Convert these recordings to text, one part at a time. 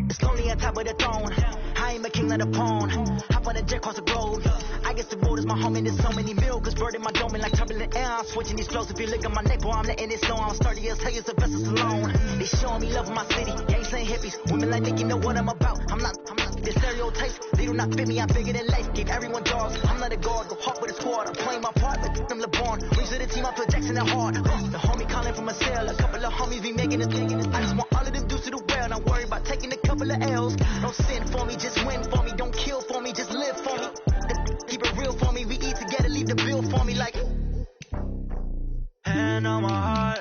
It's lonely on top of the throne. I ain't a king of the pawn. Hop on a jet across the globe. I guess the road is my home and there's so many miracles burning my dome like turbulent air. I'm switching these flows. If you look at my neck, boy, I'm letting it snow. I'm sturdy as hell as Sylvester Stallone. They showing me love in my city. Gangsta and hippies. Women like Nicki know what I'm about. I'm not the stereotypes. They do not fit me. I'm bigger than life. Gave everyone jaws. I'm not a guard. Go hard with a squad. I'm playing my part, but I'm LeBron. Rings to the team. I feel Jackson and hard. The homie calling from a cell. A couple of homies be making it. I just want all of them dudes to the well. Not worry about taking a couple of L's. Don't sin for me, just win for me. Don't kill for me, just live for me. Keep it real for me. We eat together, leave the bill for me like. Hand on my heart,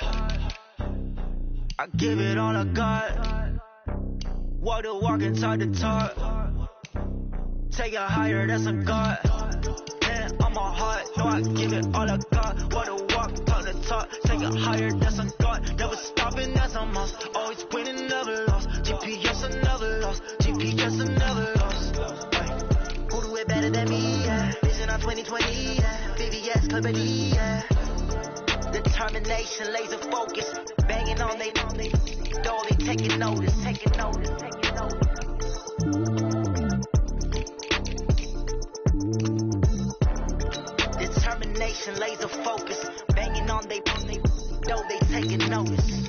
I give it all I got. Walk the walk and talk the talk. Take it higher, that's a God. Hand on my heart, no, I give it all I got. Walk the walk, talk the talk. Take it higher, that's a God. Never stopping, that's a must. Always winning, never lost. GPS, I never lost. GPS, I never lost. Who do it better than me? Yeah. Vision on 2020. Yeah. VVS, Company. Yeah. Determination, laser focus. Banging on they door, they taking notice, taking notice, taking notice. Determination, laser focus. Banging on they door, they taking notice.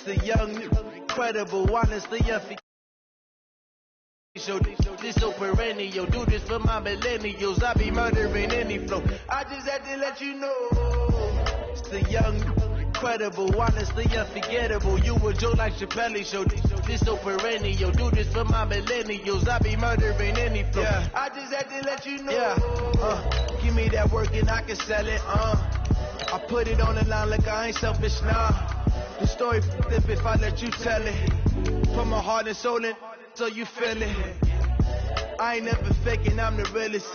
The young, incredible, honestly, show this so perennial. Do this for my millennials. I be murdering any flow. I just had to let you know. It's the young, incredible, honestly unforgettable. You a joke like Chappelle show. This so perennial. Do this for my millennials. I be murdering any flow. Yeah. I just had to let you know. Yeah. Give me that work and I can sell it. I put it on the line like I ain't selfish now. The story flip if I let you tell it. Put my heart and soul in, so you feel it. I ain't never faking, I'm the realest.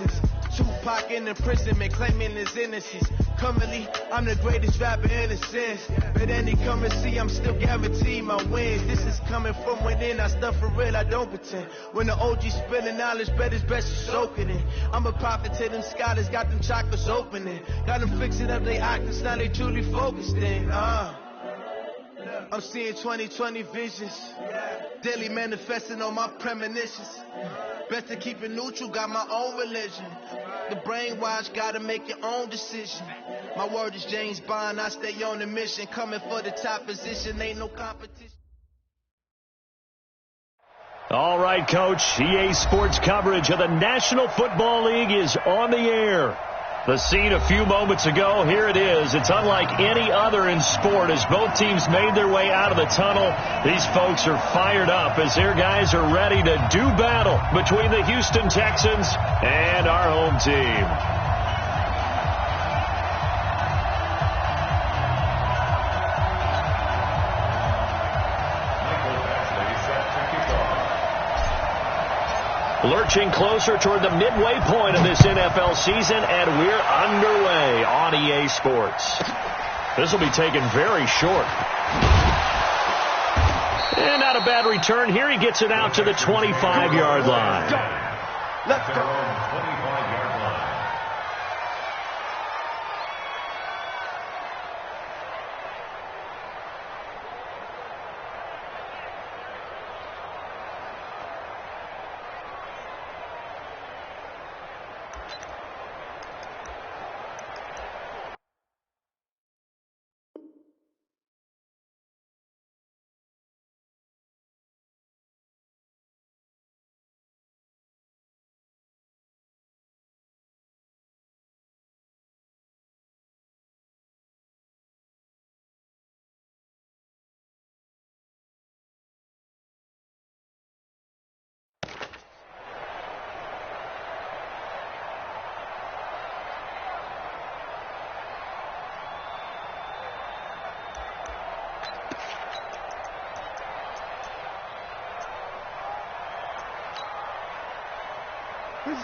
Tupac in imprisonment, claiming his innocence. Currently, I'm the greatest rapper in a sense. But any currency, I'm still guaranteed my wins. This is coming from within, I stuff for real, I don't pretend. When the OG spilling knowledge, bet it's best to soak it in. I'm a prophet to them scholars, got them chakras opening. Got them fixing up they octaves, now they truly focused in. I'm seeing 2020 visions, daily manifesting on my premonitions. Best to keep it neutral, got my own religion. The brainwash, gotta make your own decision. My word is James Bond, I stay on the mission. Coming for the top position, ain't no competition. All right, Coach, EA Sports coverage of the National Football League is on the air. The scene a few moments ago, here it is. It's unlike any other in sport as both teams made their way out of the tunnel. These folks are fired up as their guys are ready to do battle between the Houston Texans and our home team. Lurching closer toward the midway point of this NFL season, and we're underway on EA Sports. This will be taken very short. And not a bad return here. He gets it out to the 25-yard line. Let's go. 25-yard line.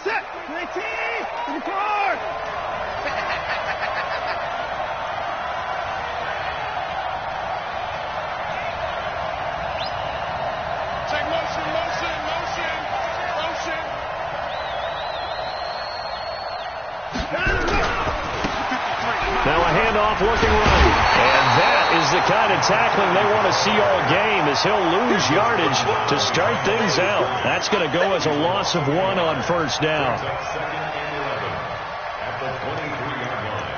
Set, 19, to the car. Take motion. Now a handoff looking right. And that is the kind of tackling they want to see all game as he'll lose yardage to start things out. That's going to go as a loss of 1 on first down. Second and 11 at the 23-yard line.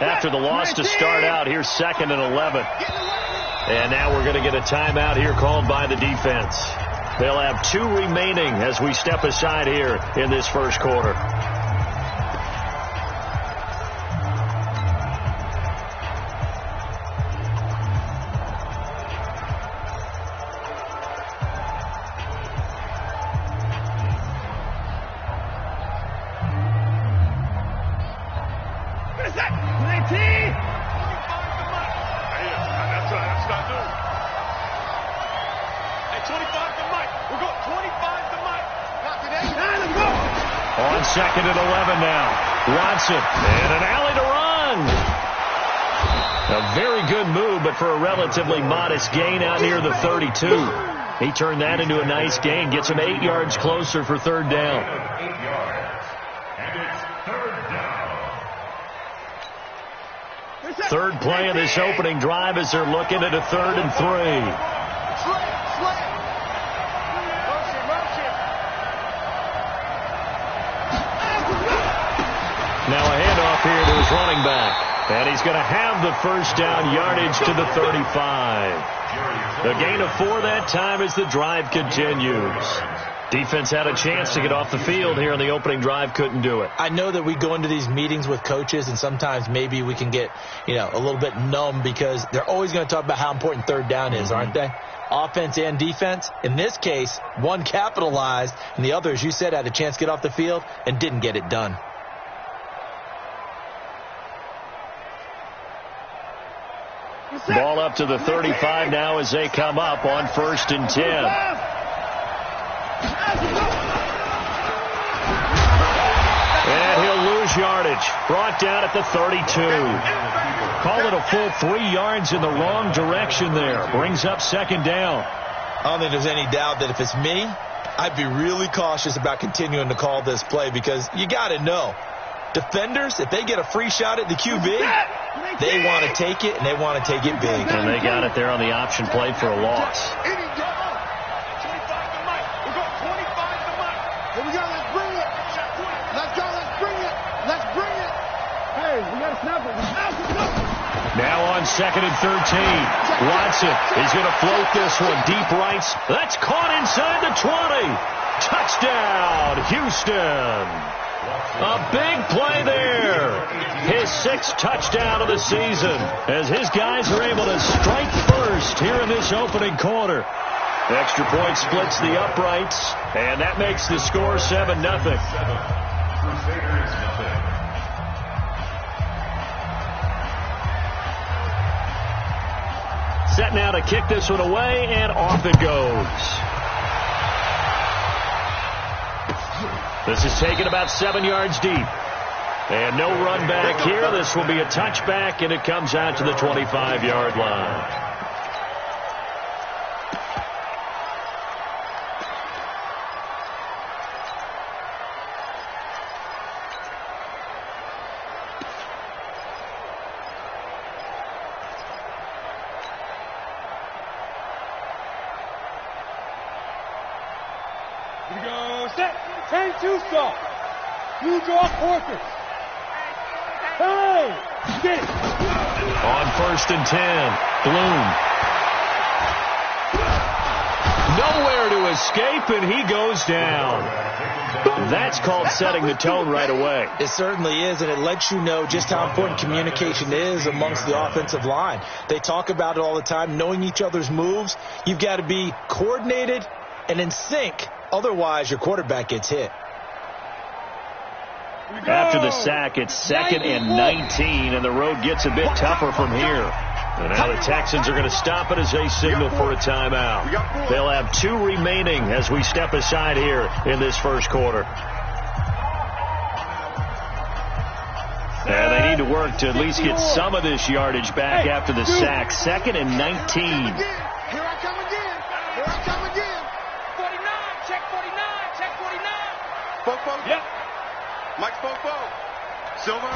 After the loss to start out, here's 2nd and 11. And now we're going to get a timeout here called by the defense. They'll have 2 remaining as we step aside here in this first quarter. On 2nd and 11 now. Watson, and an alley to run. A very good move, but for a relatively modest gain out near the 32. He turned that into a nice gain, gets him 8 yards closer for 3rd down. 8 yards. And it's 3rd down. Third play of this opening drive as they're looking at a 3rd and 3. Now a handoff here to his running back. And he's going to have the first down yardage to the 35. The gain of 4 that time as the drive continues. Defense had a chance to get off the field here in the opening drive, couldn't do it. I know that we go into these meetings with coaches, and sometimes maybe we can get, a little bit numb because they're always going to talk about how important third down is, aren't they? Offense and defense. In this case, one capitalized, and the other, as you said, had a chance to get off the field and didn't get it done. Ball up to the 35 now as they come up on 1st and 10. And he'll lose yardage. Brought down at the 32. Call it a full 3 yards in the wrong direction there. Brings up 2nd down. I don't think there's any doubt that if it's me, I'd be really cautious about continuing to call this play because you got to know. Defenders, if they get a free shot at the QB, they want to take it, and they want to take it big. And they got it there on the option play for a loss. Here we go, let's bring it. Let's go, let's bring it. Let's bring it. Hey, we got to snap it. Now on 2nd and 13. Watson is going to float this one deep right. That's caught inside the 20. Touchdown, Houston. A big play there. His 6th touchdown of the season as his guys are able to strike first here in this opening quarter. Extra point splits the uprights, and that makes the score 7-0. Set now to kick this one away, and off it goes. This is taken about 7 yards deep. And no run back here. This will be a touchback, and it comes out to the 25-yard line. Here we go, set. 10-2 stop. You draw quarters. Hey, get it. On 1st and 10, Bloom. Nowhere to escape, and he goes down. That's called setting the tone right away. It certainly is, and it lets you know just how important communication is amongst the offensive line. They talk about it all the time, knowing each other's moves. You've got to be coordinated and in sync. Otherwise, your quarterback gets hit. After the sack, it's 2nd and 19, and the road gets a bit tougher from here. And now the Texans are going to stop it as they signal for a timeout. They'll have 2 remaining as we step aside here in this first quarter. And they need to work to at least get some of this yardage back after the sack. 2nd and 19. Here I come again. Here I come again. 49, check 49, check 49. Fofo. Yep. Mike Fofo. Silver.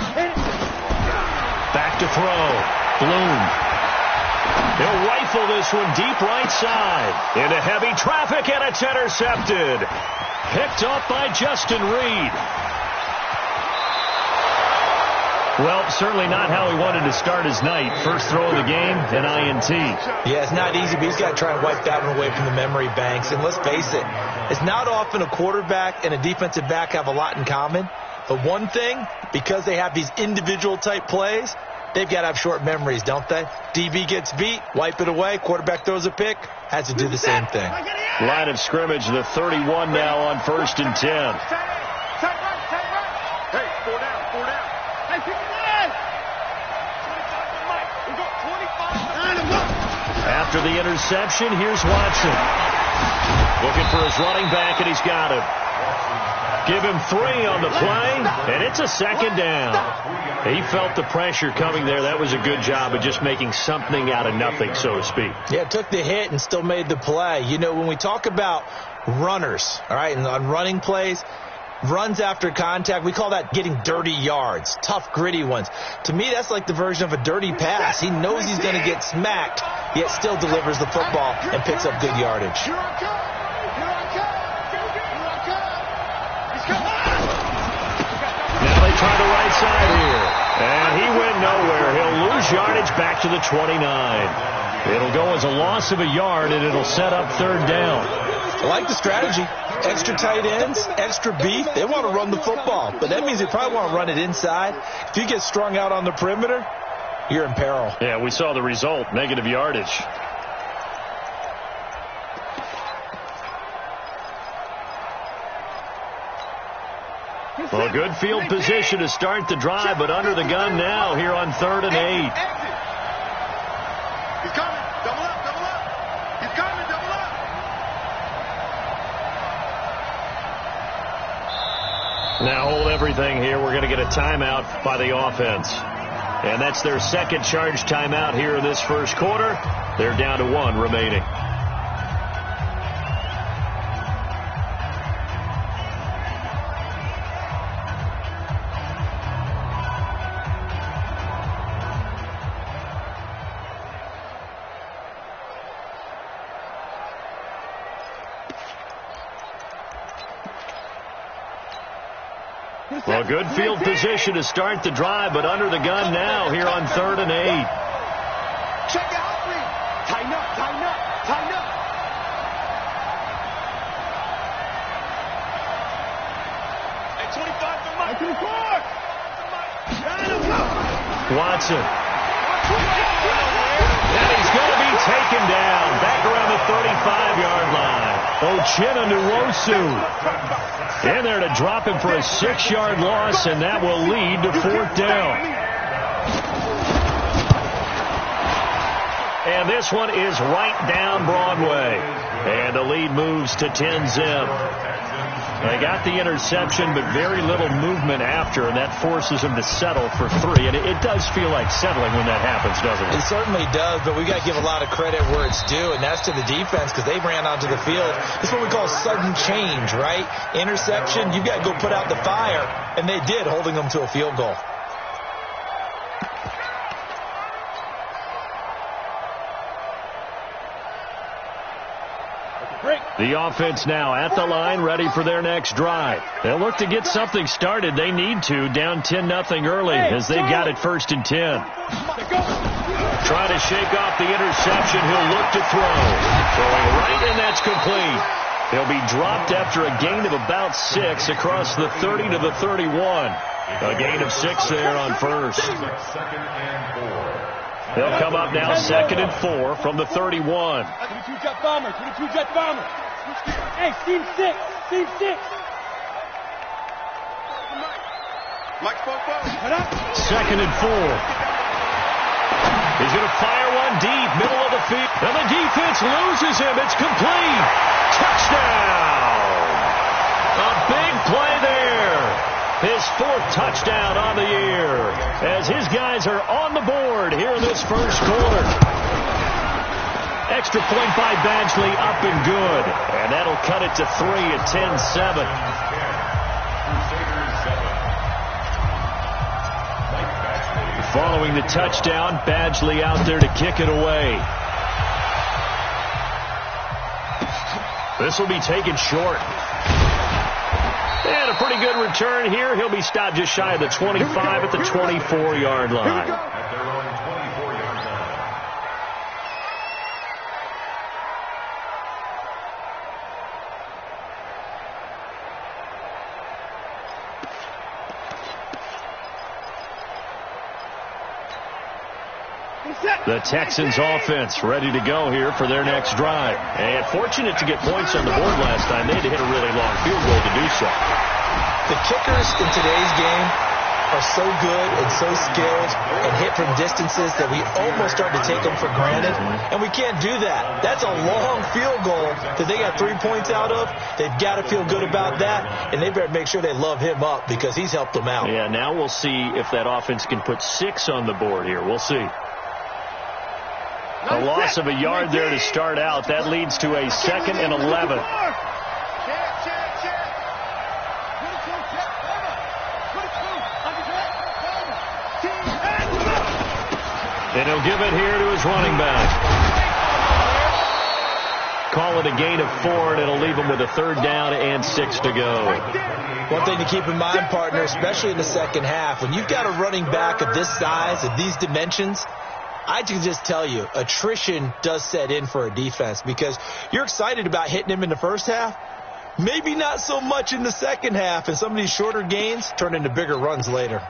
Back to throw. Bloom. He'll rifle this one deep right side. Into heavy traffic, and it's intercepted. Picked up by Justin Reed. Well, certainly not how he wanted to start his night. First throw of the game, an INT. Yeah, it's not easy, but he's got to try and wipe that one away from the memory banks. And let's face it, it's not often a quarterback and a defensive back have a lot in common. But one thing, because they have these individual type plays, they've got to have short memories, don't they? DB gets beat, wipe it away, quarterback throws a pick, has to do the same thing. Line of scrimmage, the 31 now on 1st and 10. Hey, 4 down, 4 down. Hey, pick it up. 25 Mike. We got 25. After the interception, here's Watson. Looking for his running back, and he's got him. Give him 3 on the play, and it's a 2nd down. He felt the pressure coming there. That was a good job of just making something out of nothing, so to speak. Yeah, took the hit and still made the play. You know, when we talk about runners, all right, and on running plays, runs after contact, we call that getting dirty yards, tough, gritty ones. To me, that's like the version of a dirty pass. He knows he's going to get smacked, yet still delivers the football and picks up good yardage. Here I come! Here I come! Here I come! He's coming! Now they try the right side here. And he went nowhere. He'll lose yardage back to the 29. It'll go as a loss of a yard, and it'll set up third down. I like the strategy. Extra tight ends, extra beef. They want to run the football, but that means they probably want to run it inside. If you get strung out on the perimeter, you're in peril. Yeah, we saw the result, negative yardage. Well, good field position to start the drive, but under the gun now here on 3rd and 8. He's coming. Double up, double up. He's coming, double up. Now hold everything here. We're going to get a timeout by the offense. And that's their second charge timeout here in this first quarter. They're down to 1 remaining. Well, good field position to start the drive, but under the gun now here on 3rd and 8. Check out, please. Tighten up, tighten up, tighten up. Hey, 25 for Mike. 24. Watson. And he's going to be taken down back around the 35-yard line. Uchenna Nwosu in there to drop him for a 6-yard loss, and that will lead to 4th down. And this one is right down Broadway. And the lead moves to 10-zip. They got the interception, but very little movement after, and that forces them to settle for 3. And it does feel like settling when that happens, doesn't it? It certainly does, but we got to give a lot of credit where it's due, and that's to the defense because they ran onto the field. This is what we call sudden change, right? Interception, you've got to go put out the fire, and they did, holding them to a field goal. The offense now at the line, ready for their next drive. They'll look to get something started. They need to, down 10-0 early as they've got it 1st and 10. Trying to shake off the interception. He'll look to throw. Throwing right, and that's complete. He'll be dropped after a gain of about 6 across the 30 to the 31. A gain of 6 there on first. They'll come up now 2nd and 4 from the 31. 22 jet bomber, 22 jet bomber. Hey, team 6, team 6. Mike, 2nd and 4. He's going to fire one deep, middle of the field. And the defense loses him. It's complete. Touchdown. A big play there. His 4th touchdown on the year as his guys are on the board here in this first quarter. Extra point by Badgley, up and good. And that'll cut it to 3 at 10-7. Following the touchdown, Badgley out there to kick it away. This will be taken short. And a pretty good return here. He'll be stopped just shy of the 25 at the 24-yard line. The Texans offense ready to go here for their next drive. And fortunate to get points on the board last time. They had to hit a really long field goal to do so. The kickers in today's game are so good and so skilled and hit from distances that we almost start to take them for granted. And we can't do that. That's a long field goal that they got 3 points out of. They've got to feel good about that. And they better make sure they love him up because he's helped them out. Yeah, now we'll see if that offense can put 6 on the board here. We'll see. A loss of a yard there to start out. That leads to a 2nd and 11. And he'll give it here to his running back. it a gain of 4, and it'll leave them with a 3rd down and 6 to go. One thing to keep in mind, partner, especially in the second half, when you've got a running back of this size, of these dimensions, I can just tell you, attrition does set in for a defense because you're excited about hitting him in the first half. Maybe not so much in the second half, and some of these shorter gains turn into bigger runs later.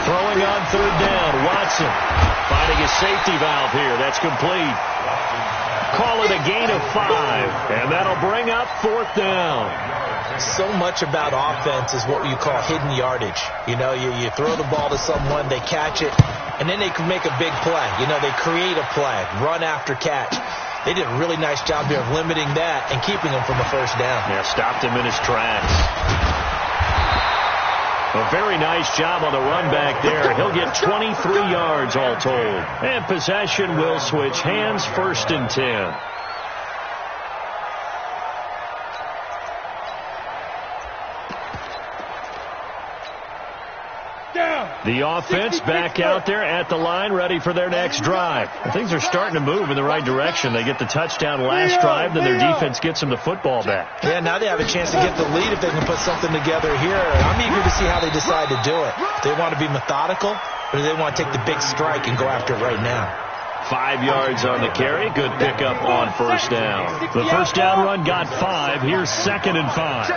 Throwing on 3rd down, Watson finding a safety valve here. That's complete. Call it a gain of 5, and that'll bring up 4th down. So much about offense is what you call hidden yardage. You know, you throw the ball to someone, they catch it, and then they can make a big play. You know, they create a play, run after catch. They did a really nice job here of limiting that and keeping him from a 1st down. Yeah, stopped him in his tracks. A very nice job on the run back there. He'll get 23 yards all told. And possession will switch hands, 1st and 10. The offense back out there at the line, ready for their next drive. Things are starting to move in the right direction. They get the touchdown last drive, then their defense gets them the football back. Yeah, now they have a chance to get the lead if they can put something together here. I'm eager to see how they decide to do it. Do they want to be methodical, or do they want to take the big strike and go after it right now? 5 yards on the carry. Good pickup on 1st down. The 1st down run got 5. Here's 2nd and 5.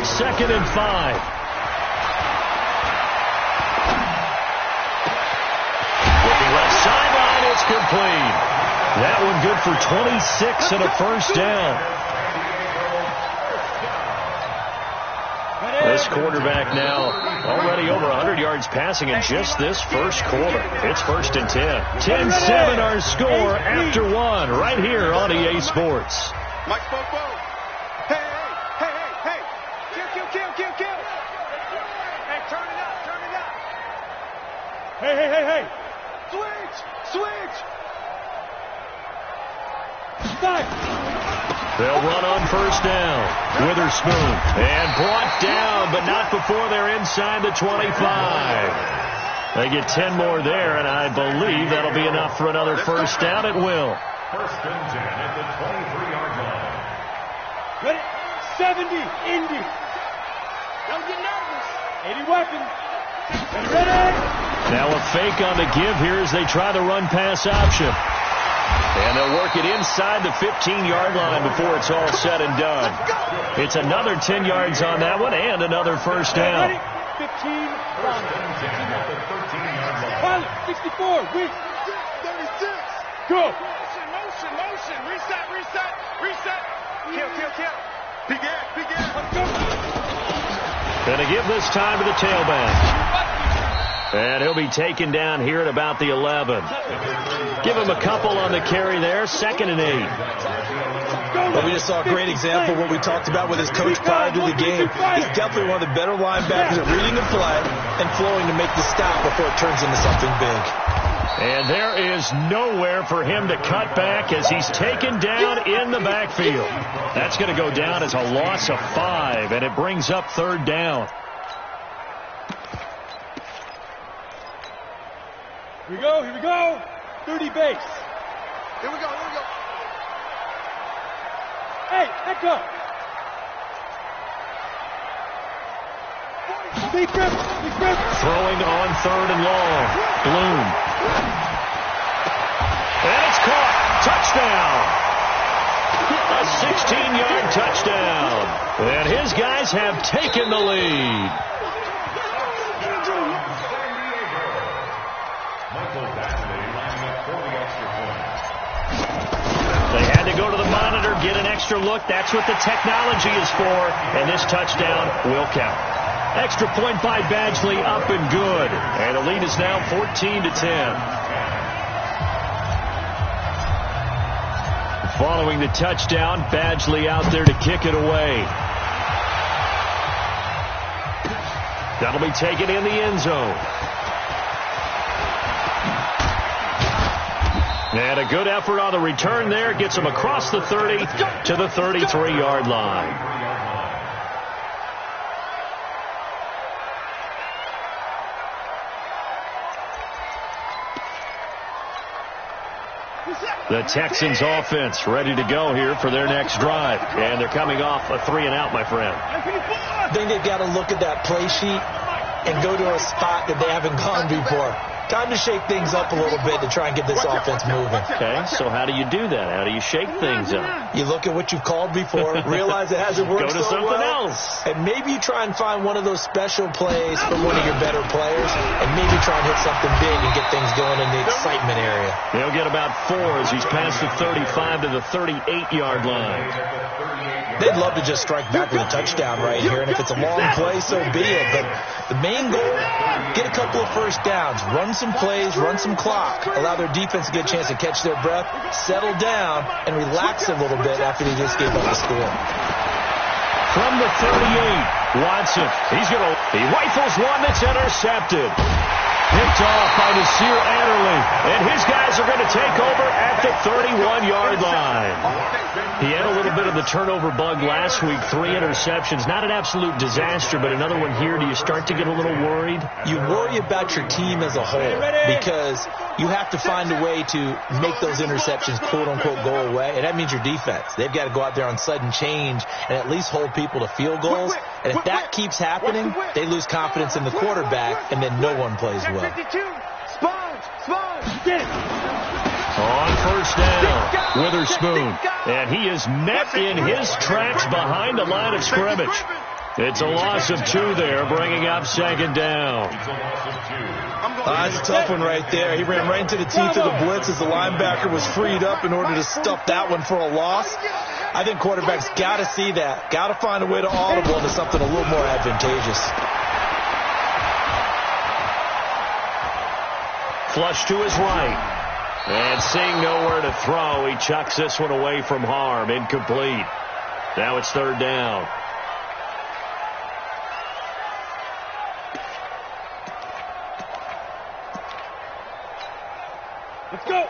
2nd and 5. Left sideline, it's complete. That one good for 26 and a 1st down. This quarterback now already over 100 yards passing in just this first quarter. It's 1st and 10. 10-7 our score after 1 right here on EA Sports. Mike Popo. Hey. Kill. Hey, turn it up. Hey. Switch. Stop. They'll run on 1st down. Witherspoon. And brought down, but not before they're inside the 25. They get 10 more there, and I believe that'll be enough for another 1st down. It will. 1st and 10 at the 23-yard line. Ready? 70, Indy. Don't get nervous. 80 weapons. Ready? Now a fake on the give here as they try the run-pass option. And they'll work it inside the 15-yard line before it's all said and done. It's another 10 yards on that one and another 1st down. 15, First and 10 at the 13-yard line. Pilot, 64, weak. 36. Go. Motion. Reset. Kill. Begin. Let's go. Gonna give this time to the tailback. And he'll be taken down here at about the 11. Give him a couple on the carry there. 2nd and 8. But we just saw a great example of what we talked about with his coach prior to the game. He's definitely one of the better linebackers at reading the play and flowing to make the stop before it turns into something big. And there is nowhere for him to cut back as he's taken down in the backfield. That's going to go down as a loss of 5, and it brings up 3rd down. Here we go. 30 base. Here we go. Hey, echo. Big grip. Throwing on 3rd and long. Bloom. And it's caught. Touchdown. A 16-yard touchdown. And his guys have taken the lead. They had to go to the monitor, get an extra look. That's what the technology is for. And this touchdown will count. Extra point by Badgley, up and good. And the lead is now 14-10. Following the touchdown, Badgley out there to kick it away. That'll be taken in the end zone. And a good effort on the return there. Gets him across the 30 to the 33-yard line. The Texans offense ready to go here for their next drive. And they're coming off a 3-and-out, my friend. I think they've got to look at that play sheet and go to a spot that they haven't gone before. Time to shake things up a little bit to try and get this offense moving. Okay, so how do you do that? How do you shake things up? You look at what you've called before, realize it hasn't worked Go to so something well, else. and maybe you try and find one of those special plays from one of your better players, and maybe try and hit something big and get things going in the excitement area. He'll get about 4 as he's past the 35 to the 38-yard line. They'd love to just strike back with a touchdown right here, and if it's a long play, so be it. But the main goal, get a couple of first downs, run some plays, run some clock, allow their defense to get a chance to catch their breath, settle down, and relax a little bit after they just gave up the score. From the 38, Watson. He rifles one that's intercepted. Picked off by Nasir Adderley. And his guys are going to take over at the 31-yard line. He had a little bit of the turnover bug last week. 3 interceptions. Not an absolute disaster, but another one here. Do you start to get a little worried? You worry about your team as a whole because you have to find a way to make those interceptions quote-unquote go away, and that means your defense. They've got to go out there on sudden change and at least hold people to field goals. And if that keeps happening, they lose confidence in the quarterback, and then no one plays well. On first down, Witherspoon. And he is met in his tracks behind the line of scrimmage. It's a loss of 2 there, bringing up second down. That's a tough one right there. He ran right into the teeth of the blitz as the linebacker was freed up in order to stuff that one for a loss. I think quarterbacks got to see that. Got to find a way to audible into something a little more advantageous. Flush to his right. And seeing nowhere to throw, he chucks this one away from harm. Incomplete. Now it's third down.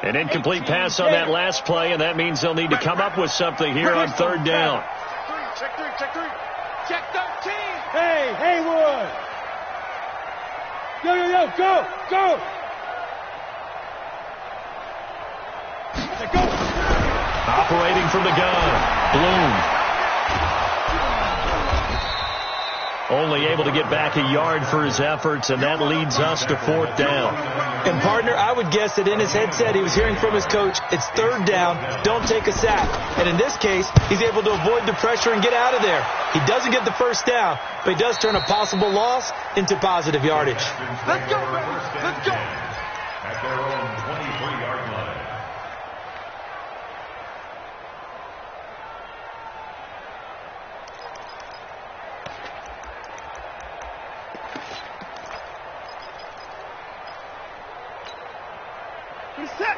An incomplete pass on that last play, and that means they'll need to come up with something here on third down. Check 3, check 3. Check 13. Hey, Haywood. Yo, go. Operating from the gun, Bloom. Only able to get back a yard for his efforts, and that leads us to fourth down. And, partner, I would guess that in his headset he was hearing from his coach, it's third down, don't take a sack. And in this case, he's able to avoid the pressure and get out of there. He doesn't get the first down, but he does turn a possible loss into positive yardage. Let's go, baby. Let's go. At their own 23-yard line.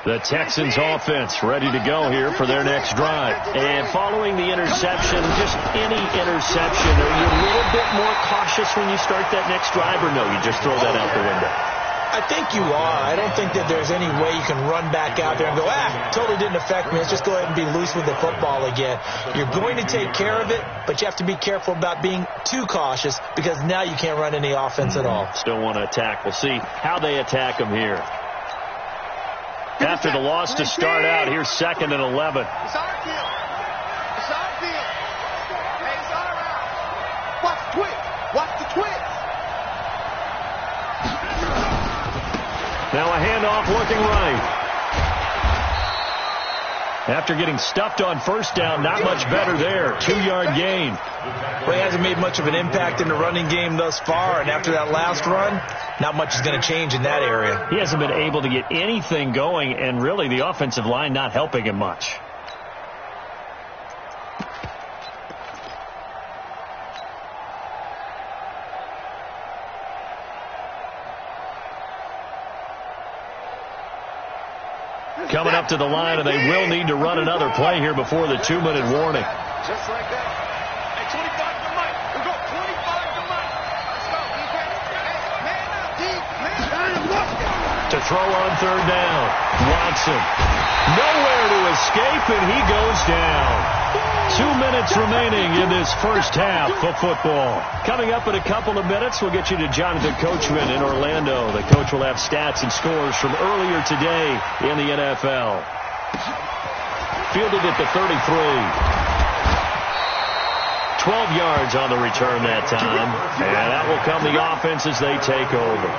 The Texans offense ready to go here for their next drive. And following the interception, just any interception, are you a little bit more cautious when you start that next drive, or no, you just throw that out the window? I think you are. I don't think that there's any way you can run back out there and go, totally didn't affect me. Let's just go ahead and be loose with the football again. You're going to take care of it, but you have to be careful about being too cautious because now you can't run any offense at all. Still want to attack. We'll see how they attack them here. After the loss to start out, here's 2nd and 11. It's our field. It's our field. Hey, it's all right. Watch the twitch. Watch the twitch. Now a handoff looking right. After getting stuffed on first down, not much better there. 2-yard gain. Well, he hasn't made much of an impact in the running game thus far, and after that last run, not much is going to change in that area. He hasn't been able to get anything going, and really the offensive line not helping him much. Coming up to the line, and they will need to run another play here before the 2-minute warning. Just like that. Hey, 25 to Mike. We go 25 to Mike. Let's go. Man up, deep. Man. To throw on third down, Watson. Nowhere to escape, and he goes down. 2 minutes remaining in this first half of football. Coming up in a couple of minutes, we'll get you to Jonathan Coachman in Orlando. The coach will have stats and scores from earlier today in the NFL. fielded at the 33. 12 yards on the return that time. And that will come the offense as they take over.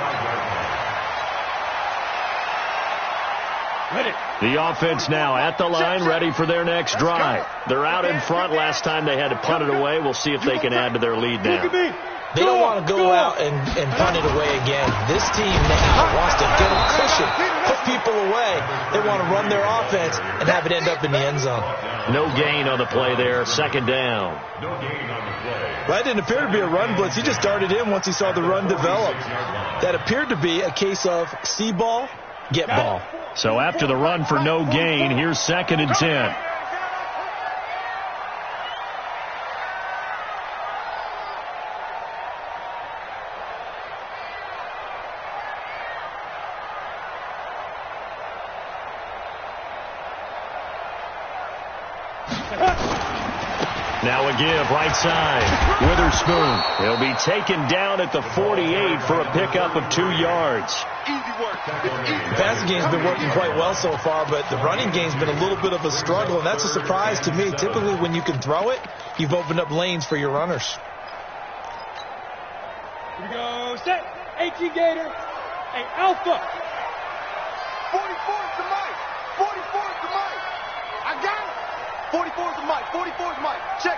The offense now at the line, ready for their next drive. They're out in front. Last time they had to punt it away. We'll see if they can add to their lead now. They don't want to go out and punt it away again. This team now wants to get a cushion, put people away. They want to run their offense and have it end up in the end zone. No gain on the play there. Second down. No gain on the play. That didn't appear to be a run blitz. He just darted in once he saw the run develop. That appeared to be a case of see ball, get ball. So after the run for no gain, here's 2nd and 10. Now a give, right side. Witherspoon. He'll be taken down at the 48 for a pickup of 2 yards. The passing game's been working quite well so far, but the running game's been a little bit of a struggle, and that's a surprise to me. Typically, when you can throw it, you've opened up lanes for your runners. Here we go. Set. 18 Gator. Hey, Alpha. 44 is the Mike. 44 is the Mike. I got it. 44 is the Mike. 44 is Mike. Check.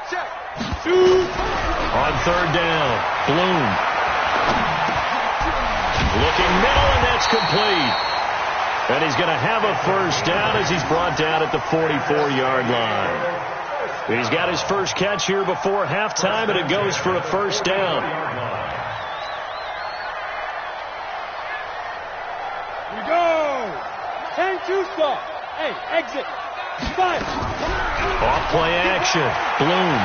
On 3rd down, Bloom. Looking middle, and that's complete. And he's going to have a first down as he's brought down at the 44-yard line. He's got his first catch here before halftime, and it goes for a first down. Here we go. 10-2 stop. Hey, exit. 5. Off play action. Bloom.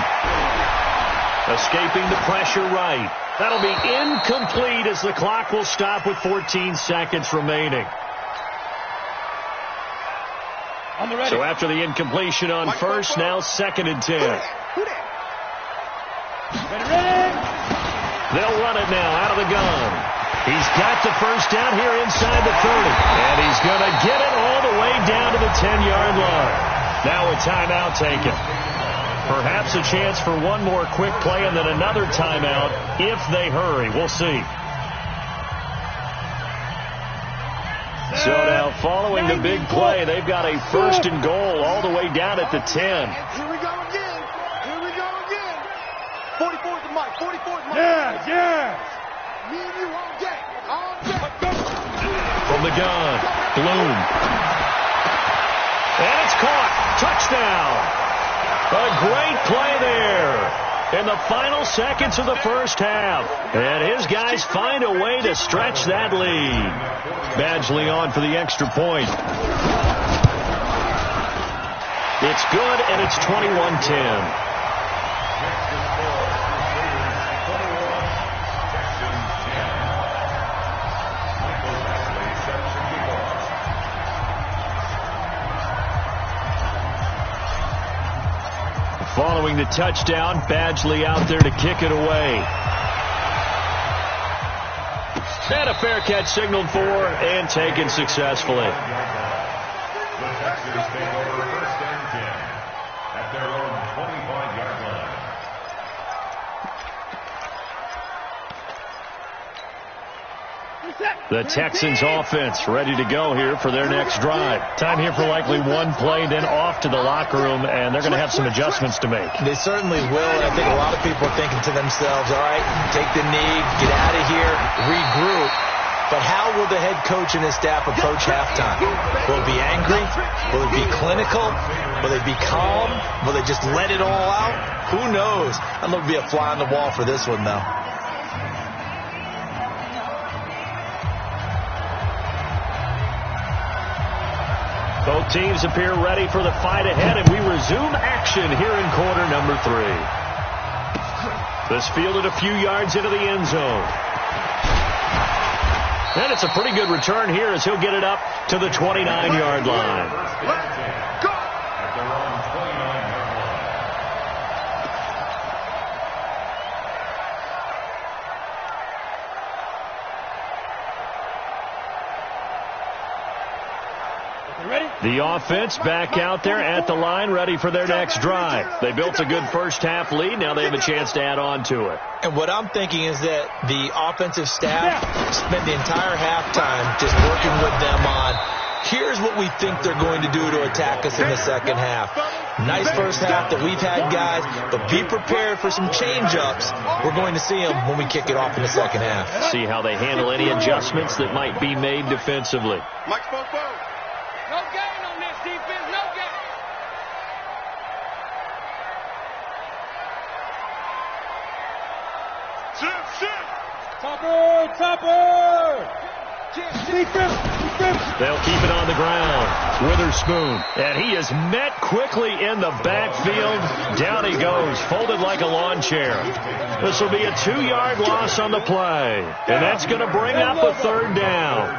Escaping the pressure right. That'll be incomplete as the clock will stop with 14 seconds remaining. On the ready. So after the incompletion on first, now 2nd and 10. Ready. They'll run it now out of the gun. He's got the first down here inside the 30. And he's going to get it all the way down to the 10-yard line. Now a timeout taken. Perhaps a chance for one more quick play and then another timeout if they hurry. We'll see. So now following the big play, they've got a 1st and goal all the way down at the 10. Here we go again. 44 is the Mike. 44 is Mike. Yeah. Me and you all day. All day. From the gun, Bloom. And it's caught. Touchdown. A great play there in the final seconds of the first half. And his guys find a way to stretch that lead. Badgley on for the extra point. It's good, and it's 21-10. Following the touchdown, Badgley out there to kick it away. And a fair catch signaled for and taken successfully. The Texans take over 1st and 10 at their own 25-yard line. The Texans offense ready to go here for their next drive. Time here for likely one play, then off to the locker room, and they're going to have some adjustments to make. They certainly will, and I think a lot of people are thinking to themselves, all right, take the knee, get out of here, regroup. But how will the head coach and his staff approach halftime? Will it be angry? Will it be clinical? Will they be calm? Will they just let it all out? Who knows? I'm going to be a fly on the wall for this one, though. Both teams appear ready for the fight ahead, and we resume action here in quarter number 3. This fielded a few yards into the end zone. And it's a pretty good return here as he'll get it up to the 29-yard line. Ready? The offense back out there at the line, ready for their next drive. They built a good first-half lead. Now they have a chance to add on to it. And what I'm thinking is that the offensive staff spent the entire halftime just working with them on, here's what we think they're going to do to attack us in the second half. Nice first half that we've had, guys, but be prepared for some change-ups. We're going to see them when we kick it off in the second half. See how they handle any adjustments that might be made defensively. Mike Spoke. No gain on this defense, no gain. Shift. Topper. They'll keep it on the ground. Witherspoon. And he is met quickly in the backfield. Down he goes, folded like a lawn chair. This will be a 2-yard loss on the play. And that's going to bring up a third down.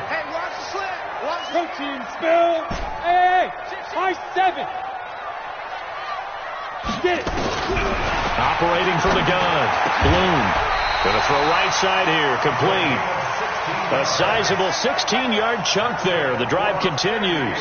Hey, watch the slant. Protein spill. Hey, high 7. Get it. Operating from the gun. Bloom. Going to throw right side here. Complete. A sizable 16-yard chunk there. The drive continues.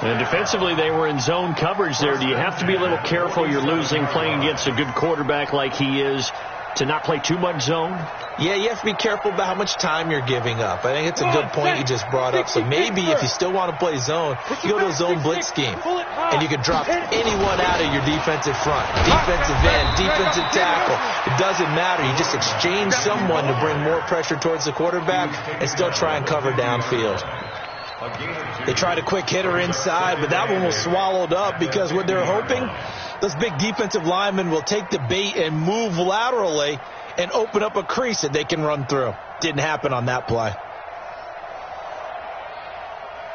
And defensively, they were in zone coverage there. Do you have to be a little careful? You're losing playing against a good quarterback like he is to not play too much zone? Yeah, you have to be careful about how much time you're giving up. I think it's a good point you just brought up. So maybe if you still want to play zone, you go to a zone blitz scheme. And you can drop anyone out of your defensive front. Defensive end, defensive tackle. It doesn't matter. You just exchange someone to bring more pressure towards the quarterback and still try and cover downfield. They tried a quick hitter inside, but that one was swallowed up because what they're hoping, those big defensive linemen will take the bait and move laterally and open up a crease that they can run through. Didn't happen on that play.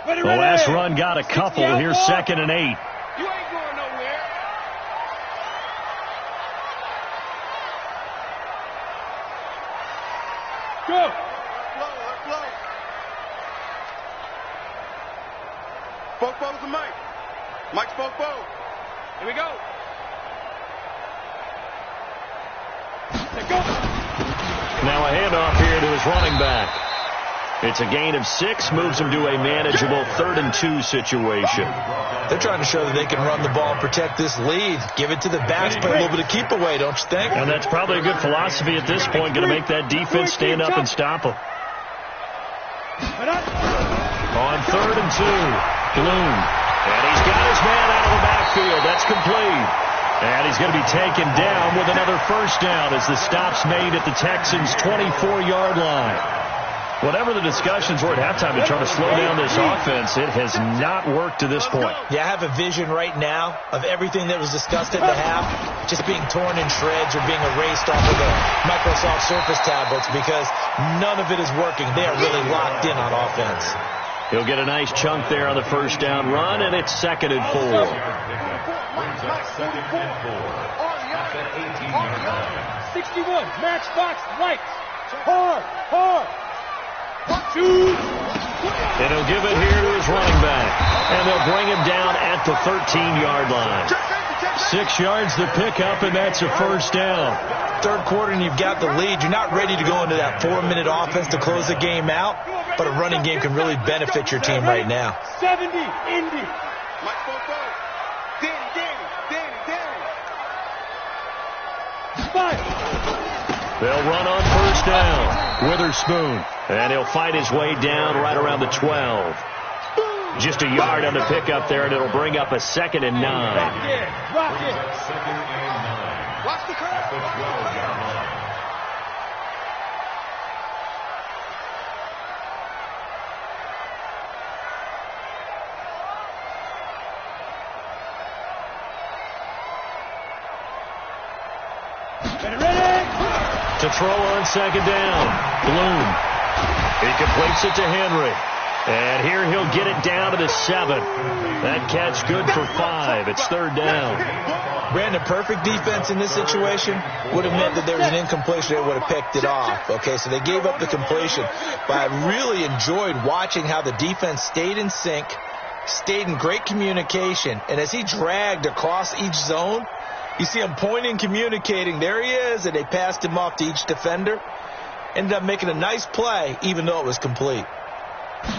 The last run got a couple. Here's 2nd and 8. You ain't going nowhere. Go. Spoke to Mike. Mike Spoke. Here we go. Go. Now a handoff here to his running back. It's a gain of 6, moves him to a manageable 3rd and 2 situation. They're trying to show that they can run the ball and protect this lead. Give it to the backs, play a little bit of keep away, don't you think? And that's probably a good philosophy at this point, going to make that defense stand up and stop them. On 3rd and 2, Bloom. And he's got his man out of the backfield. That's complete. And he's going to be taken down with another first down as the stop's made at the Texans' 24-yard line. Whatever the discussions were at halftime to try to slow down this offense, it has not worked to this point. Yeah, I have a vision right now of everything that was discussed at the half just being torn in shreds or being erased off of the Microsoft Surface tablets because none of it is working. They are really locked in on offense. He'll get a nice chunk there on the first down run, and it's 2nd and 4. Brings up 2nd and 4 at the 18-yard line. 61, matchbox lights. Hard. 1, 2. And he'll give it here to his running back. And they'll bring him down at the 13-yard line. 6 yards to pick up, and that's a first down. 3rd quarter, and you've got the lead. You're not ready to go into that 4-minute offense to close the game out, but a running game can really benefit your team right now. 70, Indy. Mike Spoke. Danny. 5. They'll run on first down. Witherspoon. And he'll fight his way down right around the 12. Just a yard on the pickup there, and it'll bring up a 2nd and 9. Rock it. 2nd and 9. Watch the curve. At the 12-yard line. To throw on 2nd down. Bloom. He completes it to Henry. And here he'll get it down to the 7. That catch good for 5. It's 3rd down. Brandon, perfect defense in this situation would have meant that there was an incompletion. They would have picked it off. Okay, so they gave up the completion. But I really enjoyed watching how the defense stayed in sync, stayed in great communication. And as he dragged across each zone, you see him pointing, communicating. There he is, and they passed him off to each defender. Ended up making a nice play, even though it was complete. On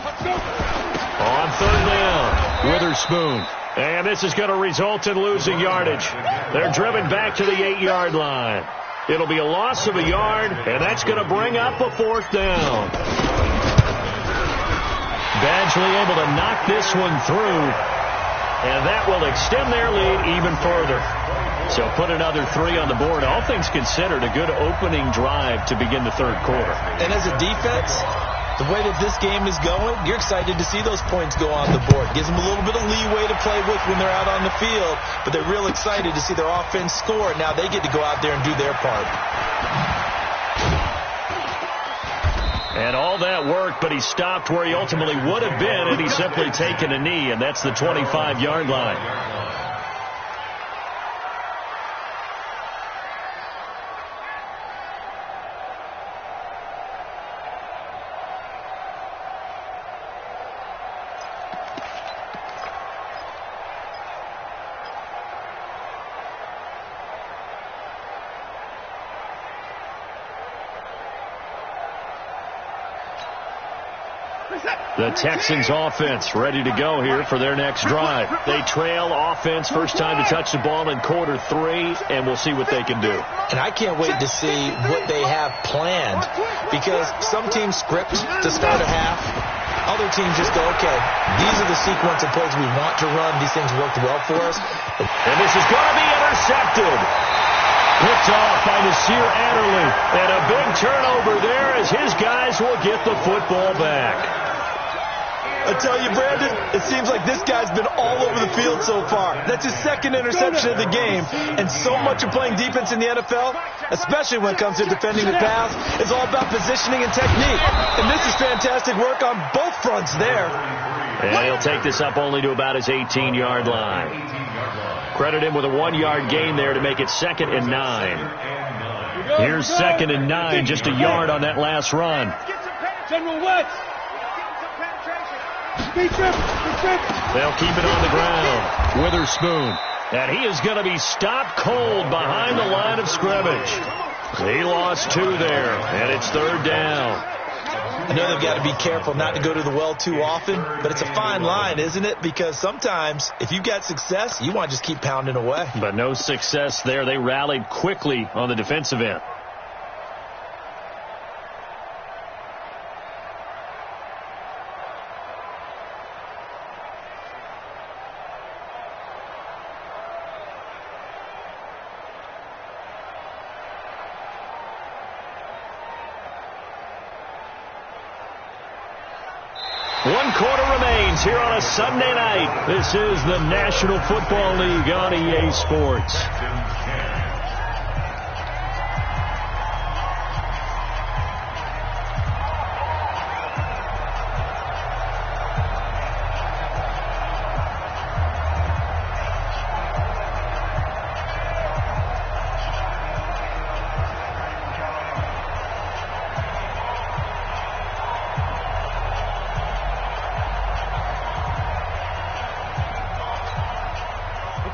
On third down, Witherspoon. And this is going to result in losing yardage. They're driven back to the 8-yard line. It'll be a loss of a yard, and that's going to bring up a fourth down. Badgley able to knock this one through, and that will extend their lead even further. So put another 3 on the board. All things considered, a good opening drive to begin the third quarter. And as a defense, the way that this game is going, you're excited to see those points go on the board. Gives them a little bit of leeway to play with when they're out on the field, but they're real excited to see their offense score. Now they get to go out there and do their part. And all that work, but he stopped where he ultimately would have been had he simply taken a knee, and that's the 25-yard line. The Texans offense ready to go here for their next drive. They trail offense, first time to touch the ball in quarter 3, and we'll see what they can do. And I can't wait to see what they have planned, because some teams script to start a half. Other teams just go, okay, these are the sequence of plays we want to run. These things worked well for us. And this is going to be intercepted. Picked off by Nasir Adderley. And a big turnover there as his guys will get the football back. I tell you, Brandon, it seems like this guy's been all over the field so far. That's his second interception of the game. And so much of playing defense in the NFL, especially when it comes to defending the pass, is all about positioning and technique. And this is fantastic work on both fronts there. And he'll take this up only to about his 18-yard line. Credit him with a 1-yard gain there to make it 2nd and 9. Here's 2nd and 9, just a yard on that last run. General West. They'll keep it on the ground. Witherspoon. And he is going to be stopped cold behind the line of scrimmage. He lost 2 there, and it's 3rd down. I know they've got to be careful not to go to the well too often, but it's a fine line, isn't it? Because sometimes, if you've got success, you want to just keep pounding away. But no success there. They rallied quickly on the defensive end. One quarter remains here on a Sunday night. This is the National Football League on EA Sports.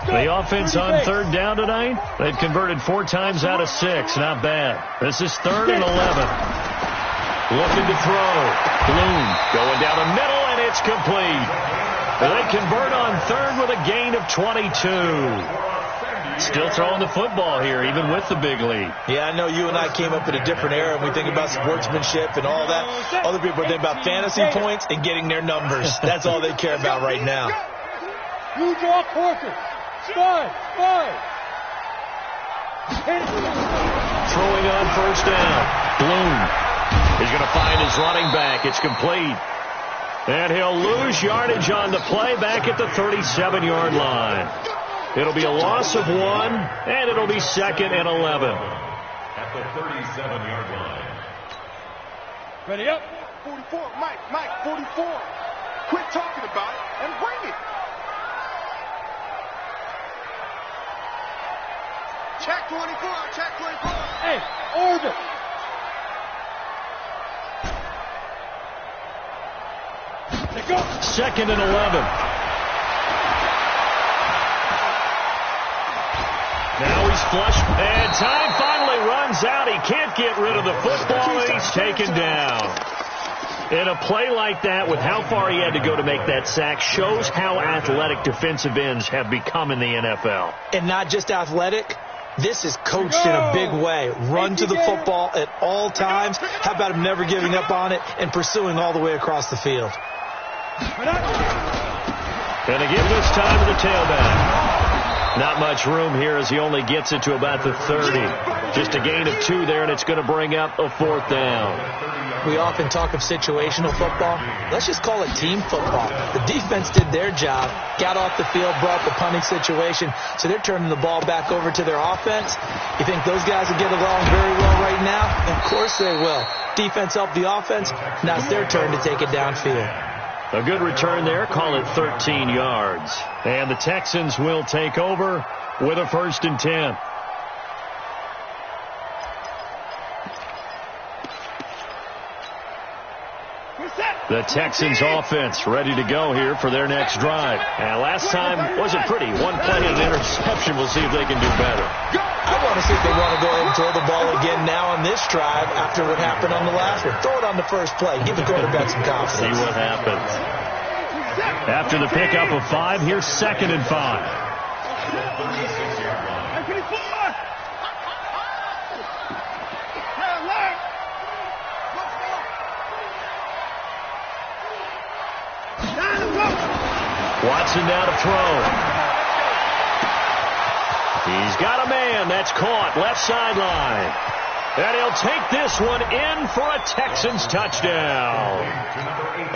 The offense on 3rd down tonight, they've converted 4 times out of 6. Not bad. This is 3rd and 11. Looking to throw. Bloom going down the middle, and it's complete. They convert on 3rd with a gain of 22. Still throwing the football here, even with the big lead. Yeah, I know you and I came up in a different era, and we think about sportsmanship and all that. Other people think about fantasy points and getting their numbers. That's all they care about right now. You draw Corker. 5. Throwing on 1st down. Bloom is going to find his running back. It's complete. And he'll lose yardage on the play back at the 37-yard line. It'll be a loss of 1, and it'll be 2nd and 11. At the 37-yard line. Ready up. 44, Mike, 44. Quit talking about it and bring it. Check 24, check 24. Hey, orbit. They go. 2nd and 11. Now he's flush, and time finally runs out. He can't get rid of the football, and he's taken down. And a play like that, with how far he had to go to make that sack, shows how athletic defensive ends have become in the NFL. And not just athletic. This is coached in a big way. Run to the football at all times. How about him never giving up on it and pursuing all the way across the field? Gonna give this time to the tailback. Not much room here as he only gets it to about the 30. Just a gain of 2 there, and it's going to bring up a 4th down. We often talk of situational football. Let's just call it team football. The defense did their job, got off the field, brought the punting situation, so they're turning the ball back over to their offense. You think those guys will get along very well right now? Of course they will. Defense helped the offense. Now it's their turn to take it downfield. A good return there. Call it 13 yards. And the Texans will take over with a 1st and 10. The Texans offense ready to go here for their next drive. And last time wasn't pretty. One play and an interception. We'll see if they can do better. I want to see if they want to go ahead and throw the ball again now on this drive after what happened on the last one. Throw it on the first play. Give the quarterback some confidence. See what happens. After the pickup of 5, here's 2nd and 5. Watson now to throw. He's got a man. That's caught. Left sideline. And he'll take this one in for a Texans touchdown.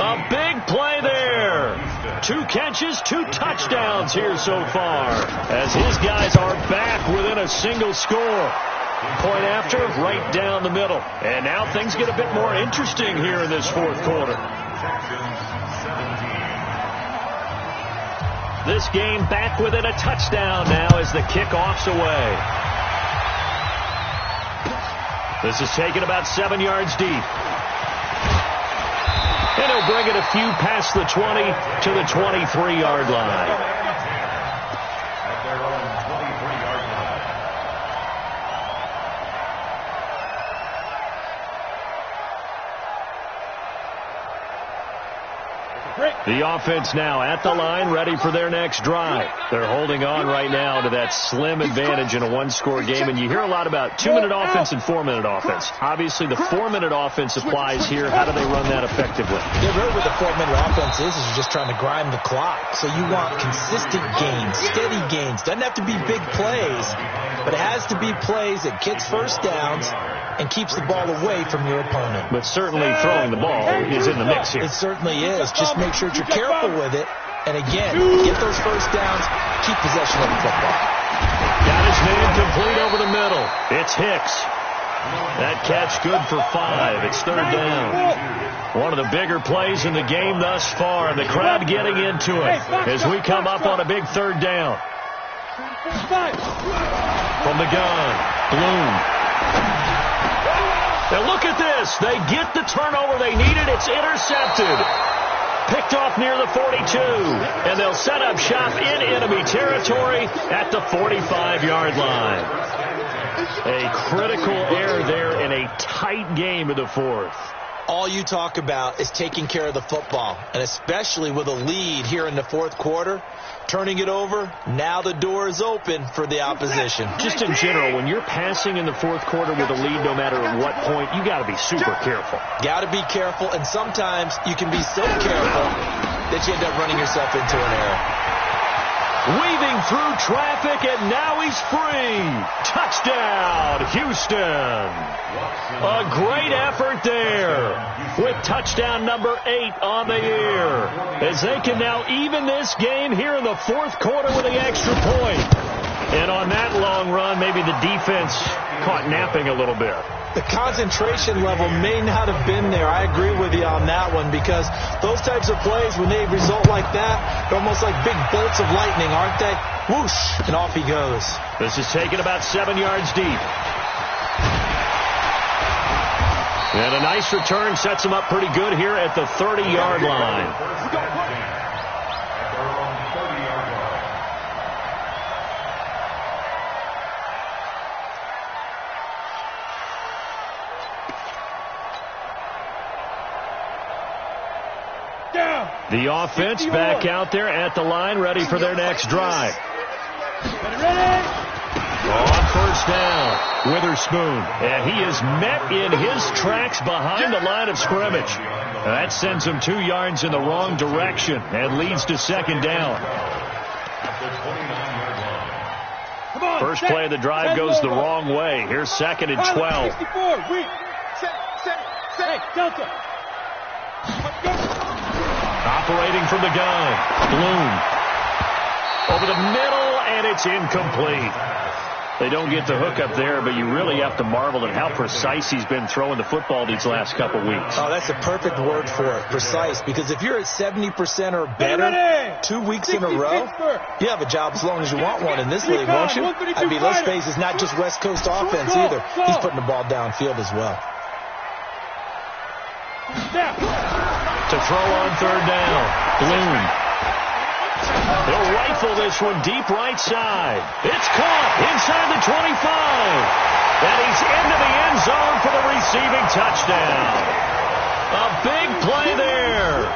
A big play there. 2 catches, 2 touchdowns here so far, as his guys are back within a single score. Point after, right down the middle. And now things get a bit more interesting here in this 4th quarter. This game back within a touchdown now as the kickoff's away. This is taken about 7 yards deep. And he'll bring it a few past the 20 to the 23-yard line. At their own 23-yard line. The offense now at the line, ready for their next drive. They're holding on right now to that slim advantage in a 1-score game, and you hear a lot about 2-minute offense and 4-minute offense. Obviously, the 4-minute offense applies here. How do they run that effectively? Yeah, really what the 4-minute offense is you're just trying to grind the clock. So you want consistent gains, steady gains. Doesn't have to be big plays, but it has to be plays that gets first downs and keeps the ball away from your opponent. But certainly throwing the ball is in the mix here. It certainly is. Just make sure that you're careful with it. And again, get those first downs, keep possession of the football. Got his man complete over the middle. It's Hicks. That catch good for 5. It's 3rd down. One of the bigger plays in the game thus far. And the crowd getting into it as we come up on a big 3rd down. From the gun, Bloom. Now look at this. They get the turnover they needed. It's intercepted. Picked off near the 42. And they'll set up shop in enemy territory at the 45-yard line. A critical error there in a tight game of the 4th. All you talk about is taking care of the football, and especially with a lead here in the 4th quarter, turning it over, now the door is open for the opposition. Just in general, when you're passing in the 4th quarter with a lead, no matter at what point, you got to be super careful. Got to be careful, and sometimes you can be so careful that you end up running yourself into an error. Weaving through traffic, and now he's free. Touchdown, Houston. A great effort there with touchdown number 8 on the year, as they can now even this game here in the 4th quarter with the extra point. And on that long run, maybe the defense caught napping a little bit. The concentration level may not have been there. I agree with you on that one, because those types of plays, when they result like that, they're almost like big bolts of lightning, aren't they? Whoosh, and off he goes. This is taken about 7 yards deep. And a nice return sets him up pretty good here at the 30-yard line. The offense back out there at the line, ready for their next drive. Ready? On first down, Witherspoon. And he is met in his tracks behind the line of scrimmage. That sends him 2 yards in the wrong direction and leads to second down. First play of the drive goes the wrong way. Here's second and 12. Hey, Delta. Operating from the gun. Bloom. Over the middle, and it's incomplete. They don't get the hook up there, but you really have to marvel at how precise he's been throwing the football these last couple weeks. Oh, that's a perfect word for it, precise. Because if you're at 70% or better 2 weeks in a row, you have a job as long as you want one in this league, won't you? I mean, let's face it, it's not just West Coast offense either. He's putting the ball downfield as well. To throw on third down, Bloom. He'll rifle this one deep right side. It's caught inside the 25. And he's into the end zone for the receiving touchdown. A big play there.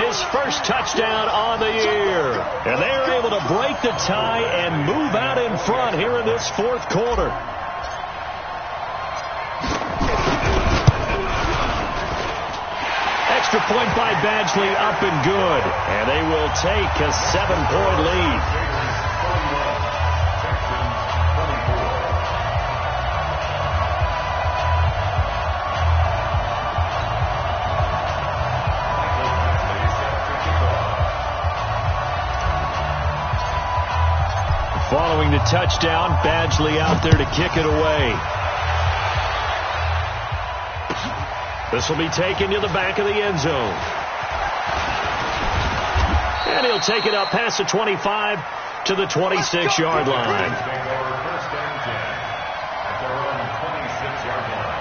His first touchdown on the year. And they are able to break the tie and move out in front here in this fourth quarter. Extra point by Badgley, up and good. And they will take a 7-point lead. Following the touchdown, Badgley out there to kick it away. This will be taken to the back of the end zone. And he'll take it up past the 25 to the 26-yard line. First and 10 at their own 26-yard line.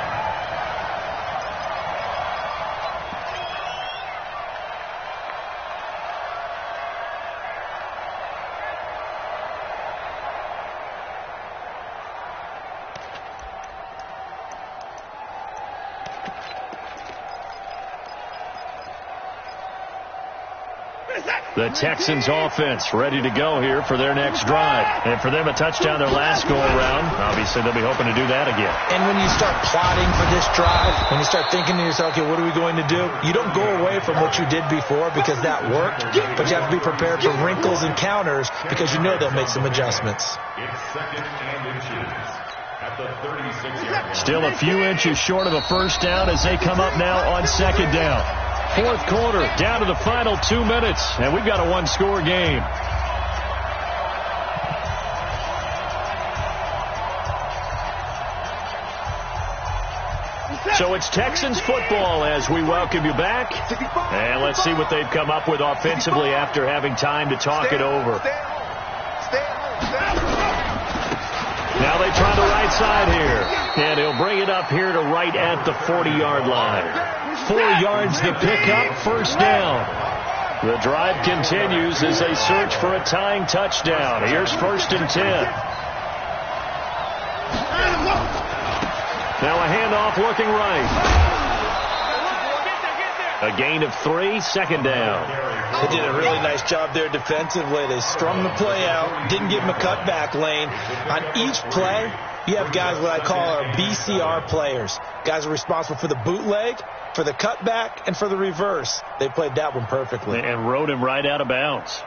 The Texans offense ready to go here for their next drive. And for them, a touchdown their last go-around. Obviously, they'll be hoping to do that again. And when you start plotting for this drive, when you start thinking to yourself, okay, what are we going to do? You don't go away from what you did before because that worked, but you have to be prepared for wrinkles and counters because you know they'll make some adjustments. It's second and inches at the 36-yard line. Still a few inches short of a first down as they come up now on second down. Fourth quarter, down to the final 2 minutes, and we've got a one-score game. So it's Texans football as we welcome you back. And let's see what they've come up with offensively after having time to talk it over. Now they try the right side here. And he'll bring it up here to right at the 40-yard line. 4 yards to pick up, first down. The drive continues as they search for a tying touchdown. Here's first and 10. Now a handoff looking right. A gain of 3, second down. They did a really nice job there defensively. They strung the play out, didn't give him a cutback lane. On each play, you have guys what I call our BCR players. Guys are responsible for the bootleg, for the cutback, and for the reverse. They played that one perfectly. And rode him right out of bounds.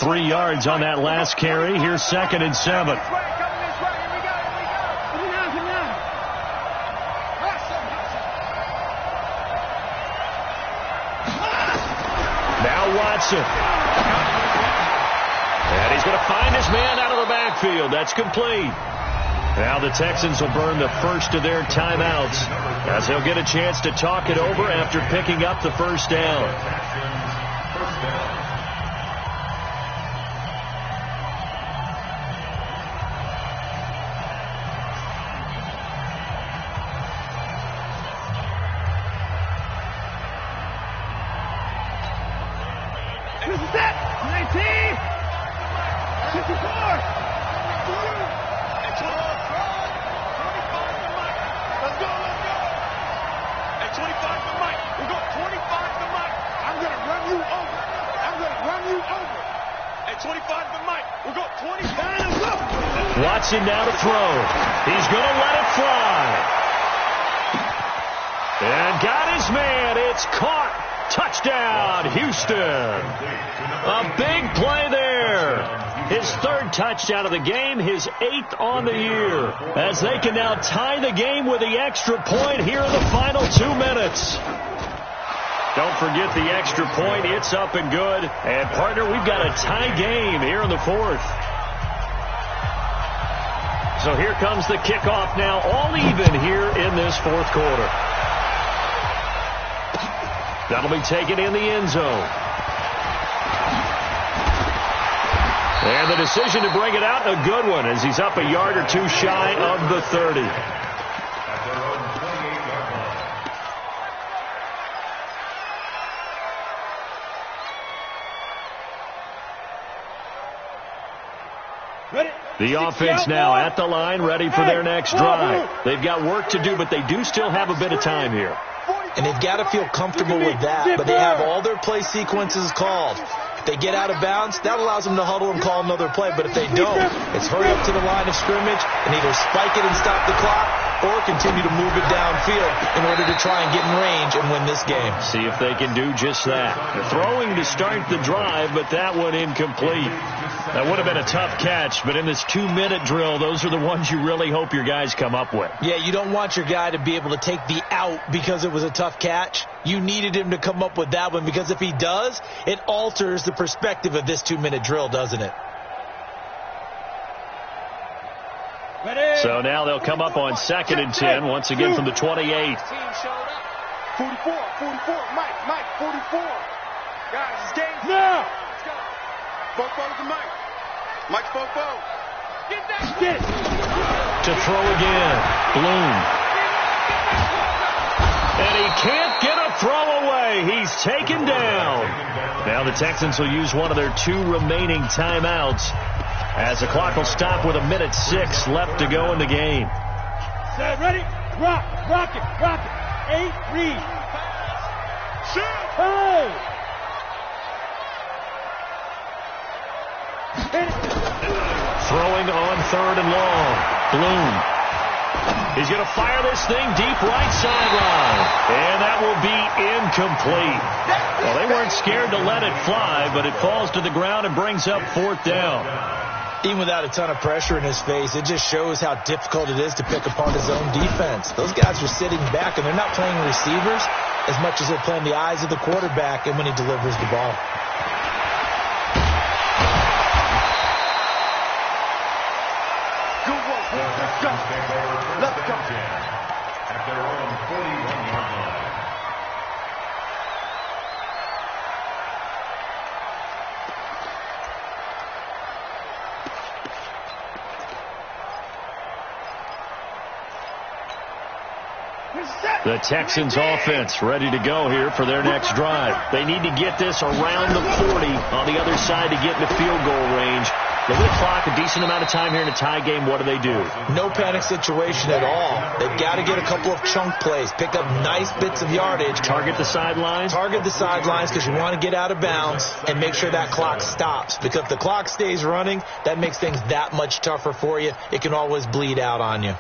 Three yards on that last carry. Here's second and 7. Now Watson. And he's going to find his man out of the backfield. That's complete. Now the Texans will burn the first of their timeouts as they'll get a chance to talk it over after picking up the first down. Watson now to throw. He's going to let it fly. And got his man. It's caught. Touchdown, Houston. A big play there. His third touchdown of the game, his 8th on the year. As they can now tie the game with the extra point here in the final 2 minutes. Don't forget the extra point. It's up and good. And, partner, we've got a tie game here in the 4th. So here comes the kickoff now, all even here in this 4th quarter. That'll be taken in the end zone. And the decision to bring it out, a good one, as he's up a yard or two shy of the 30. The offense now at the line, ready for their next drive. They've got work to do, but they do still have a bit of time here. And they've got to feel comfortable with that, but they have all their play sequences called. If they get out of bounds, that allows them to huddle and call another play, but if they don't, it's hurry up to the line of scrimmage and either spike it and stop the clock or continue to move it downfield in order to try and get in range and win this game. See if they can do just that. They're throwing to start the drive, but that one incomplete. That would have been a tough catch, but in this 2-minute drill, those are the ones you really hope your guys come up with. Yeah, you don't want your guy to be able to take the out because it was a tough catch. You needed him to come up with that one, because if he does, it alters the perspective of this 2-minute drill, doesn't it? So now they'll come up on 2nd and 10, once again from the 28. 44, Mike, 44. Guys, it's game. Now. Fofo to Mike. Mike's Fofo. Get that. Get it. To throw again. Bloom. And he can't get a throw away. He's taken down. Now the Texans will use one of their 2 remaining timeouts, as the clock will stop with 1:06 left to go in the game. Set, ready? Rock it. 8, read. Shoot. Oh. Throwing on 3rd and long. Bloom. He's going to fire this thing deep right sideline. And that will be incomplete. Well, they weren't scared to let it fly, but it falls to the ground and brings up 4th down. Even without a ton of pressure in his face, it just shows how difficult it is to pick apart his own defense. Those guys are sitting back, and they're not playing receivers as much as they're playing the eyes of the quarterback and when he delivers the ball. Let's go. At their own 41-yard line. The Texans offense ready to go here for their next drive. They need to get this around the 40 on the other side to get into field goal range. Look at the clock, a decent amount of time here in a tie game. What do? No panic situation at all. They've got to get a couple of chunk plays, pick up nice bits of yardage. Target the sidelines? Target the sidelines, because you want to get out of bounds and make sure that clock stops. Because if the clock stays running, that makes things that much tougher for you. It can always bleed out on you.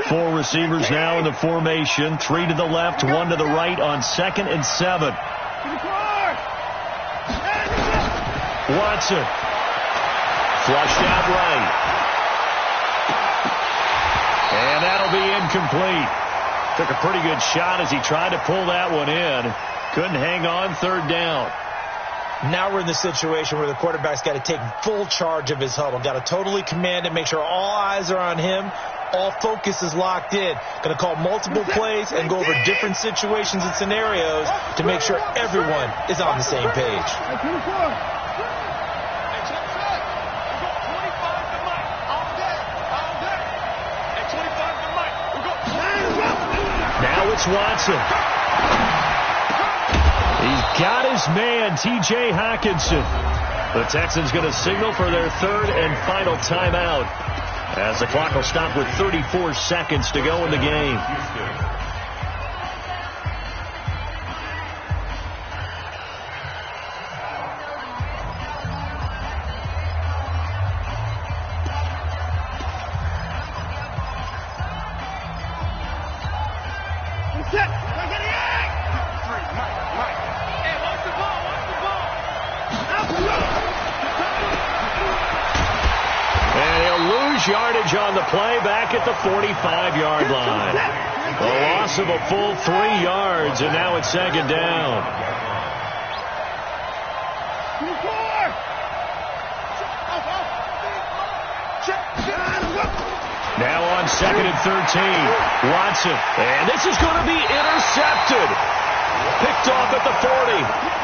Four receivers now in the formation. 3 to the left, 1 to the right on 2nd and 7. Watson. Flushed out right. And that'll be incomplete. Took a pretty good shot as he tried to pull that one in. Couldn't hang on, 3rd down. Now we're in the situation where the quarterback's got to take full charge of his huddle. Got to totally command it, make sure all eyes are on him. All focus is locked in. Going to call multiple plays and go over different situations and scenarios to make sure everyone is on the same page. Now it's Watson. He's got his man, T.J. Hockenson. The Texans going to signal for their third and final timeout as the clock will stop with 34 seconds to go in the game. Yardage on the play back at the 45-yard line. A loss of a full 3 yards, and now it's second down. Now on second and 13, Watson. And this is going to be intercepted. Picked off at the 40.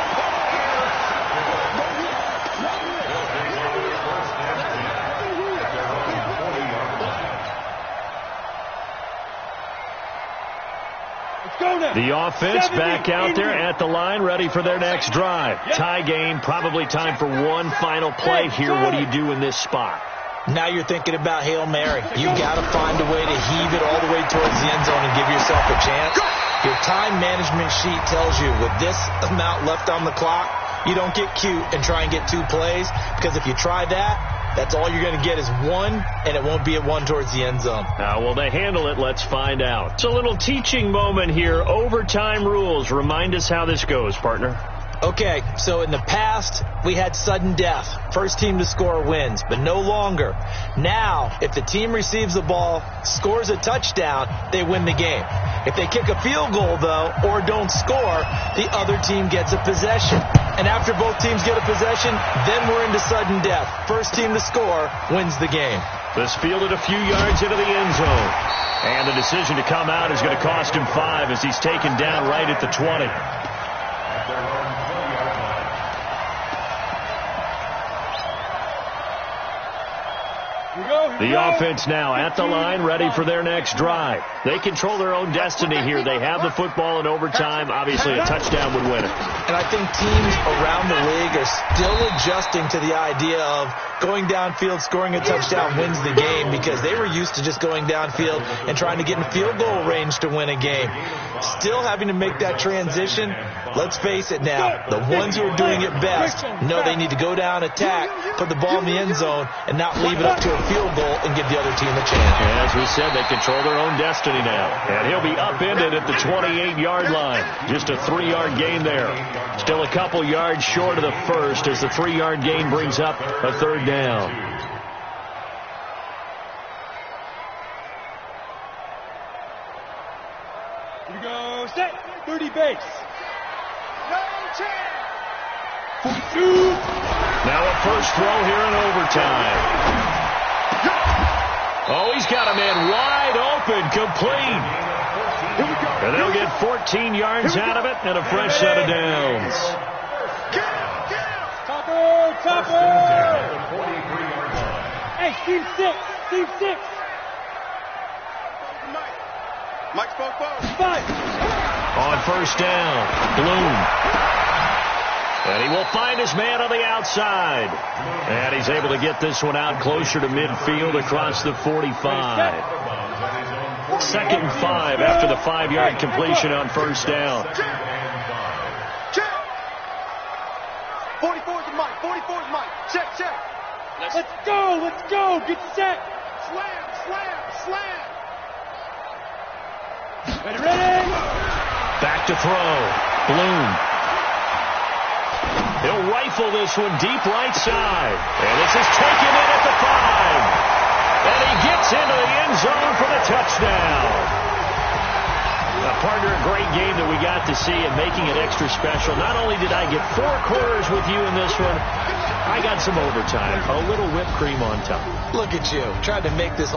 The offense back out there at the line, ready for their next drive. Tie game, probably time for one final play here. What do you do in this spot? Now you're thinking about Hail Mary. You got to find a way to heave it all the way towards the end zone and give yourself a chance. Your time management sheet tells you with this amount left on the clock, you don't get cute and try and get 2 plays, because if you try that, that's all you're going to get is 1, and it won't be a 1 towards the end zone. How will they handle it? Let's find out. It's a little teaching moment here. Overtime rules. Remind us how this goes, partner. Okay, so in the past, we had sudden death. First team to score wins, but no longer. Now, if the team receives the ball, scores a touchdown, they win the game. If they kick a field goal, though, or don't score, the other team gets a possession. And after both teams get a possession, then we're into sudden death. First team to score wins the game. This fielded a few yards into the end zone. And the decision to come out is going to cost him 5 as he's taken down right at the 20. The offense now at the line, ready for their next drive. They control their own destiny here. They have the football in overtime. Obviously, a touchdown would win it. And I think teams around the league are still adjusting to the idea of going downfield, scoring a touchdown wins the game, because they were used to just going downfield and trying to get in field goal range to win a game. Still having to make that transition. Let's face it now, the ones who are doing it best know they need to go down, attack, put the ball in the end zone, and not leave it up to a field goal and give the other team a chance. As we said, they control their own destiny now. And he'll be upended at the 28-yard line. Just a 3-yard gain there. Still a couple yards short of the first as the 3-yard gain brings up a third down. Here we go, set, 30 base. No chance. 42. Now a first throw here in overtime. Oh, he's got a man wide open, complete. And they'll get 14 yards out of it and a fresh set of downs. Topper. Hey, team 6. Mike spoke. 5. On first down, Bloom. And he will find his man on the outside. And he's able to get this one out closer to midfield across the 45. 2nd and 5 after the 5-yard completion on first down. 44's Mike. Check. Let's go. Get set. Slam. Ready. Back to throw. Bloom. He'll rifle this one deep right side. And this is taken in at the 5. And he gets into the end zone for the touchdown. Partner, a great game that we got to see and making it extra special. Not only did I get 4 quarters with you in this one, I got some overtime. A little whipped cream on top. Look at you, trying to make this